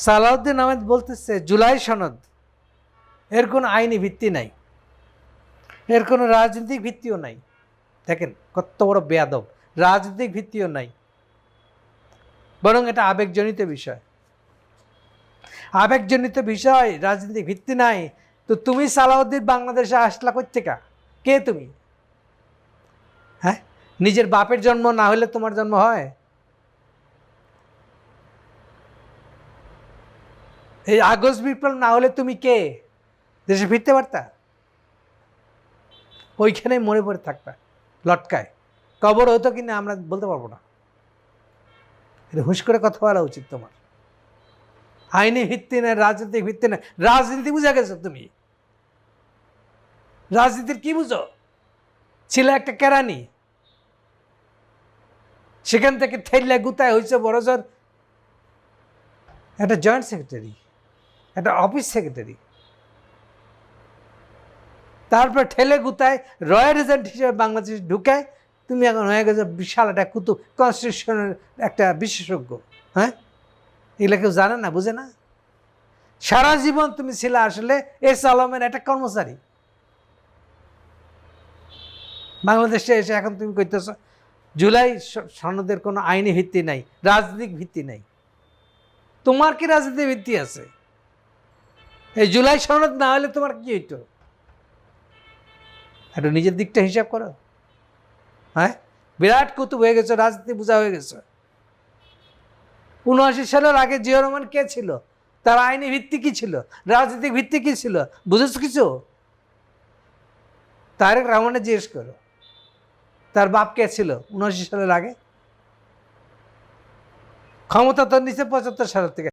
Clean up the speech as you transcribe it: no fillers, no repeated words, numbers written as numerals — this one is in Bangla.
সালাউদ্দিন আহমেদ বলতেছে জুলাই সনদ এর কোনো আইনি ভিত্তি নাই, এর কোনো রাজনৈতিক ভিত্তিও নাই। দেখেন কত বড় বেয়াদব, রাজনৈতিক ভিত্তিও নাই, বরং এটা আবেগজনিত বিষয়। আবেগজনিত বিষয়, রাজনৈতিক ভিত্তি নাই। তো তুমি সালাউদ্দিন বাংলাদেশে আসলা কোত্থেকা? কে তুমি? হ্যাঁ, নিজের বাপের জন্ম না হলে তোমার জন্ম হয়? এই আগস্ট বিপ্লব না হলে তুমি কে? দেশে ফিরতে পারতা? ওইখানেই মরে পড়ে থাকতা লটকায়। কবর হতো কিনা আমরা বলতে পারবো না। এটা হুঁশ করে কথা বলা উচিত তোমার। আইনি ভিত্তি নেই, রাজনৈতিক ভিত্তি নেই। রাজনীতি বুঝা গেছো তুমি? রাজনীতির কি বুঝো? ছিল একটা কেরানি, সেখান থেকে ঠেললে গুতায় হয়েছে বড়জোর একটা জয়েন্ট সেক্রেটারি, একটা অফিস সেক্রেটারি। তারপর ঠেলে গুতায় রয়্যাল এজেন্ট হিসেবে বাংলাদেশে ঢুকায় তুমি এখন হয়ে গেছো বিশাল একটা কুতুব, কনস্টিটিউশনের একটা বিশেষজ্ঞ। হ্যাঁ, এগুলো কেউ জানে না, বুঝে না। সারা জীবন তুমি ছিলে আসলে এস আলমের একটা কর্মচারী। বাংলাদেশে এসে এখন তুমি কইতেছ জুলাই সনদের কোনো আইনি ভিত্তি নাই, রাজনৈতিক ভিত্তি নাই। তোমার কি রাজনৈতিক ভিত্তি আছে? এই জুলাই সনদ না হলে তোমার কি হইতো? একটু নিজের দিকটা হিসাব করো। হ্যাঁ, বিরাট কুতুব হয়ে গেছে, রাজনীতি বোঝা হয়ে গেছে। ৭৯ সালের আগে জিয়া রহমান কে ছিল? তার আইনি ভিত্তি কি ছিল? রাজনৈতিক ভিত্তি কি ছিল? বুঝেছ কিছু? তারেক রহমানের জিজ্ঞেস করো, তার বাপ কে ছিল ৭৯ সালের আগে? ক্ষমতা তো নিচে ৭৫ সালের থেকে।